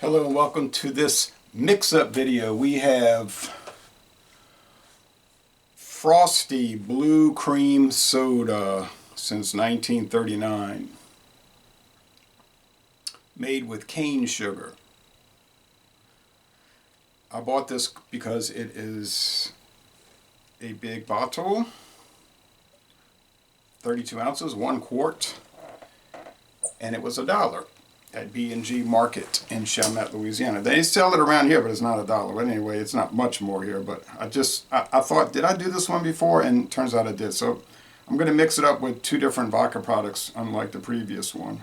Hello and welcome to this mix-up video. We have Frostie Blue Cream Soda since 1939, made with cane sugar. I bought this because it is a big bottle, 32 ounces, 1 quart, and it was $1 at B&G Market in Chalmette, Louisiana. They sell it around here, but it's not $1. But anyway, it's not much more here. But I thought, did I do this one before? And turns out I did. So I'm going to mix it up with 2 different vodka products, unlike the previous one.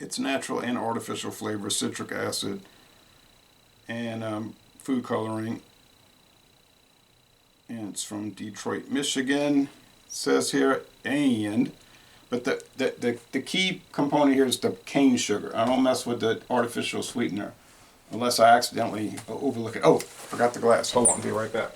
It's natural and artificial flavor, citric acid, and food coloring. And it's from Detroit, Michigan. Says here, but the key component here is the cane sugar. I don't mess with the artificial sweetener unless I accidentally overlook it. Oh, forgot the glass. Hold on, I'll be right back.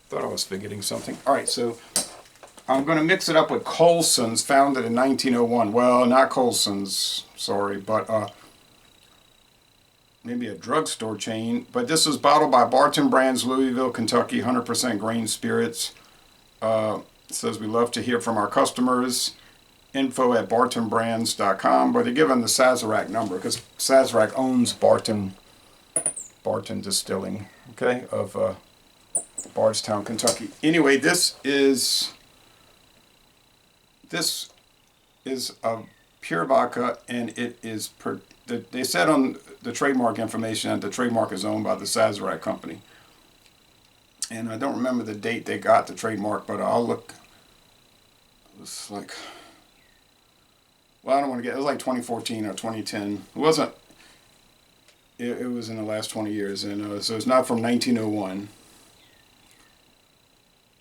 Thought I was forgetting something. All right, so I'm going to mix it up with Coulsons, founded in 1901. Well, not Coulsons, sorry, but maybe a drugstore chain. But this is bottled by Barton Brands, Louisville, Kentucky, 100% grain spirits. It says we love to hear from our customers. info@bartonbrands.com, but they're given the Sazerac number because Sazerac owns Barton Distilling, okay, of Bardstown, Kentucky. Anyway, this is a pure vodka, and it is they said on the trademark information that the trademark is owned by the Sazerac company. And I don't remember the date they got the trademark, but I'll look. It was like, well, I don't want to get. It was like 2014 or 2010. It wasn't. It was in the last 20 years, and so it's not from 1901.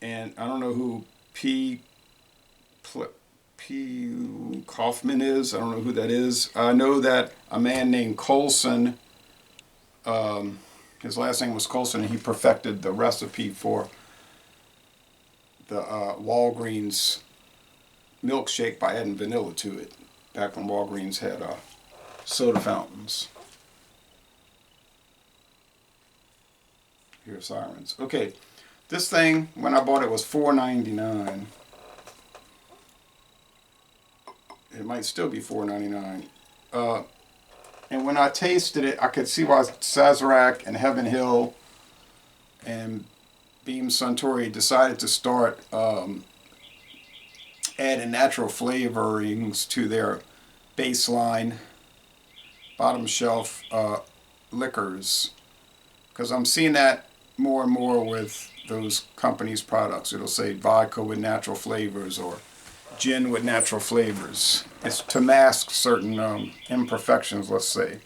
And I don't know who P. Kaufman is. I don't know who that is. I know that a man named Coulson, his last name was Coulson, and he perfected the recipe for the Walgreens milkshake by adding vanilla to it, back when Walgreens had soda fountains. Here's sirens. Okay. This thing, when I bought it, was $4.99. It might still be $4.99. And when I tasted it, I could see why Sazerac and Heaven Hill and Beam Suntory decided to start adding natural flavorings to their baseline bottom shelf liquors. Because I'm seeing that more and more with those companies' products. It'll say vodka with natural flavors or gin with natural flavors. It's to mask certain imperfections, let's say.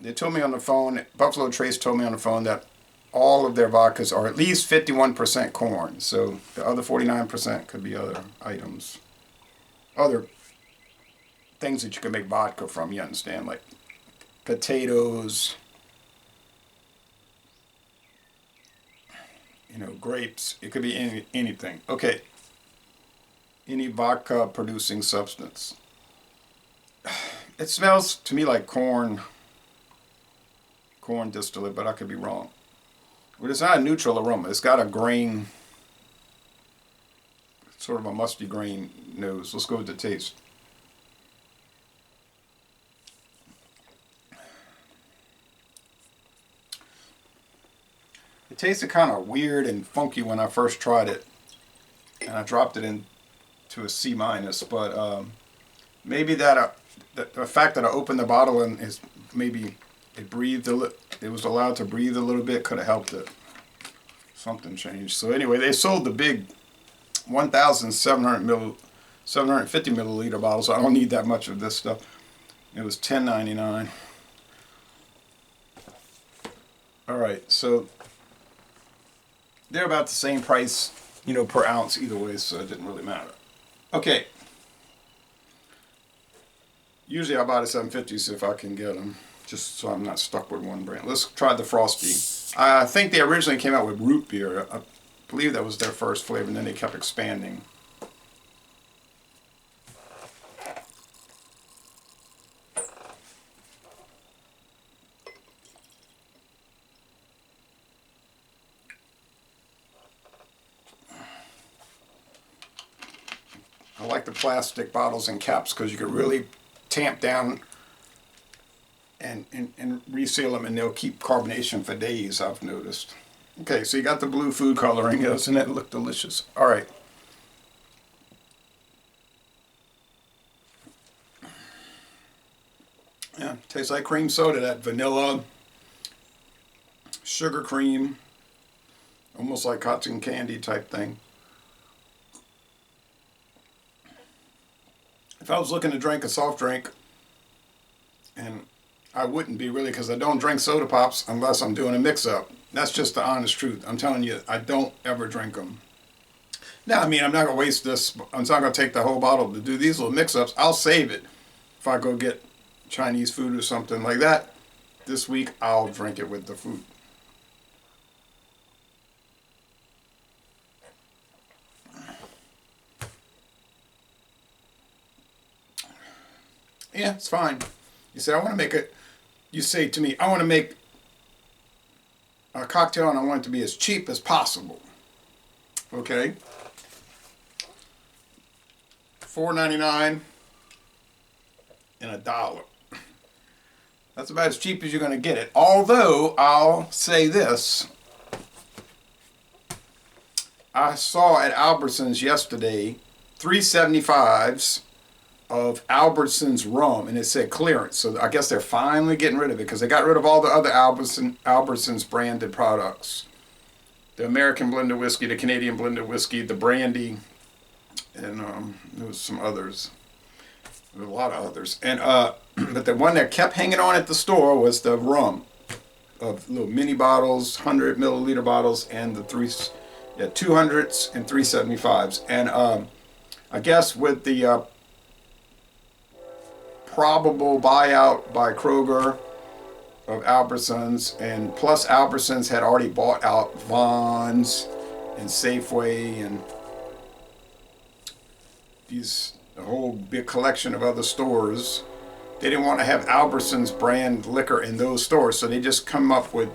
They told me on the phone, Buffalo Trace told me on the phone, that all of their vodkas are at least 51% corn. So the other 49% could be other items. Other things that you can make vodka from, you understand, like potatoes, grapes. It could be anything. Okay, any vodka producing substance. It smells to me like corn distillate, but I could be wrong. But it's not a neutral aroma. It's got a grain, sort of a musty grain nose. Let's go with the taste. It tasted kind of weird and funky when I first tried it, and I dropped it into a C-, but maybe that the fact that I opened the bottle and maybe it was allowed to breathe a little bit could have helped it. Something changed. So anyway, they sold the big 750 milliliter bottles. So I don't need that much of this stuff. It was $10.99. All right, so they're about the same price, per ounce either way, so it didn't really matter. Okay. Usually I buy the 750s if I can get them, just so I'm not stuck with one brand. Let's try the Frostie. I think they originally came out with root beer. I believe that was their first flavor, and then they kept expanding. I like the plastic bottles and caps because you can really tamp down and reseal them, and they'll keep carbonation for days, I've noticed. Okay, so you got the blue food coloring. Doesn't it look delicious? All right. Yeah, tastes like cream soda, that vanilla, sugar cream, almost like cotton candy type thing. If I was looking to drink a soft drink, and I wouldn't be really, because I don't drink soda pops unless I'm doing a mix-up. That's just the honest truth. I'm telling you, I don't ever drink them. Now, I mean, I'm not going to waste this. I'm not going to take the whole bottle to do these little mix-ups. I'll save it. If I go get Chinese food or something like that, this week I'll drink it with the food. Yeah, it's fine. You say, I want to make it. You say to me, I want to make a cocktail and I want it to be as cheap as possible. Okay? $4.99 and $1. That's about as cheap as you're going to get it. Although, I'll say this. I saw at Albertsons yesterday 375s of Albertsons rum, and it said clearance. So I guess they're finally getting rid of it because they got rid of all the other Albertsons branded products. The American blended whiskey, the Canadian blended whiskey, the brandy, and there was some others. There were a lot of others. And but the one that kept hanging on at the store was the rum, of little mini bottles, 100 milliliter bottles, and the 200s and 375s. And I guess with the probable buyout by Kroger of Albertsons, and plus Albertsons had already bought out Vons and Safeway and a whole big collection of other stores. They didn't want to have Albertsons brand liquor in those stores, so they just come up with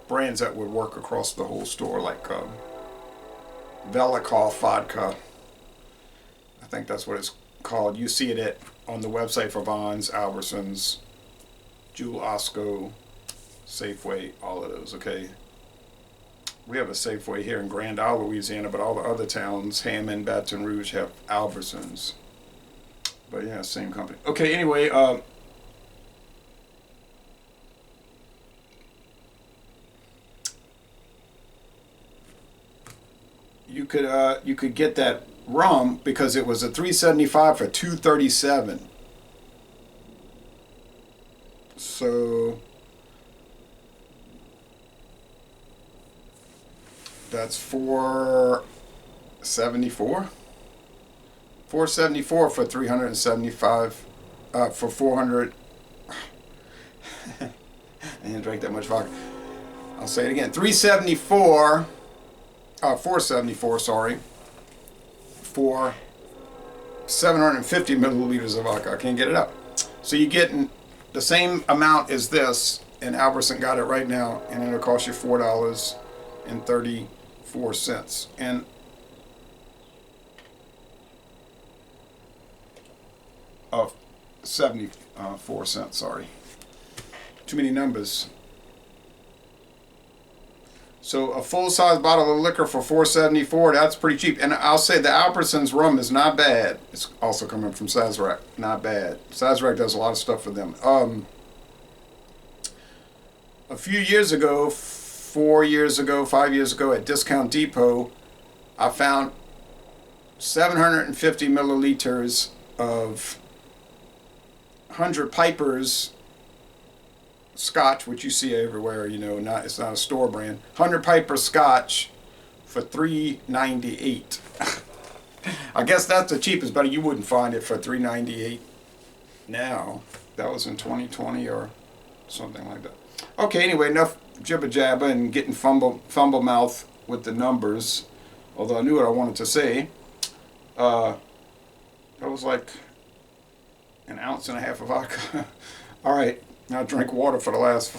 brands that would work across the whole store, like Velikov vodka. I think that's what it's called. You see it on the website for Vons, Albertsons, Jewel Osco, Safeway, all of those, okay? We have a Safeway here in Grand Isle, Louisiana, but all the other towns, Hammond, Baton Rouge, have Albertsons. But yeah, same company. Okay, anyway, you could get that rum because it was a $3.75 for $2.37. So that's $4.74. $4.74 for 375. For 400. I didn't drink that much vodka. I'll say it again. $3.74. $4.74. Sorry. For 750 milliliters of vodka. I can't get it up. So you're getting the same amount as this, and Albertson got it right now, and it'll cost you $4.34. And of 74 cents, sorry. Too many numbers. So a full-size bottle of liquor for $4.74, that's pretty cheap. And I'll say the Albertsons rum is not bad. It's also coming from Sazerac. Not bad. Sazerac does a lot of stuff for them. A few years ago, 4 years ago, 5 years ago, at Discount Depot, I found 750 milliliters of 100 Pipers Scotch, which you see everywhere, you know, it's not a store brand. 100 Piper Scotch for $3.98. I guess that's the cheapest, but you wouldn't find it for $3.98 now. That was in 2020 or something like that. Okay, anyway, enough jibber jabber and getting fumble mouth with the numbers. Although I knew what I wanted to say. That was like an ounce and a half of vodka. All right, I drank water for the last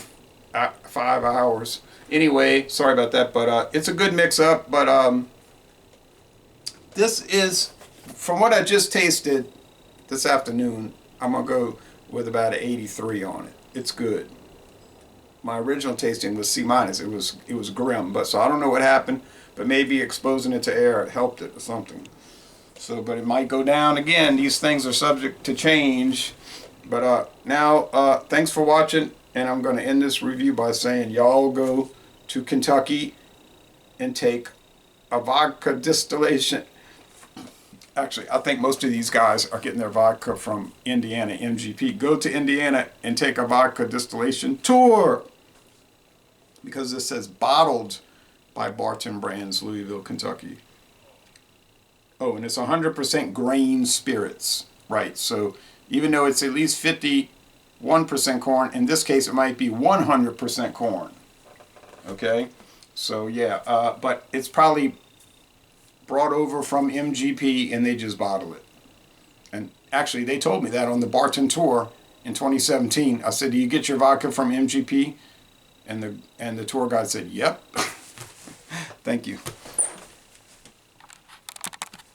5 hours. Anyway, sorry about that, but it's a good mix-up. But this is, from what I just tasted this afternoon, I'm going to go with about an 83 on it. It's good. My original tasting was C-. It was grim, but so I don't know what happened, but maybe exposing it to air helped it or something. So, but it might go down again. These things are subject to change. But now, thanks for watching, and I'm going to end this review by saying y'all go to Kentucky and take a vodka distillation. Actually, I think most of these guys are getting their vodka from Indiana, MGP. Go to Indiana and take a vodka distillation tour, because this says bottled by Barton Brands, Louisville, Kentucky. Oh, and it's 100% grain spirits, right? So even though it's at least 51% corn, in this case it might be 100% corn. Okay, so yeah, but it's probably brought over from MGP and they just bottle it. And actually, they told me that on the Barton tour in 2017. I said, "Do you get your vodka from MGP?" And the tour guide said, "Yep." Thank you.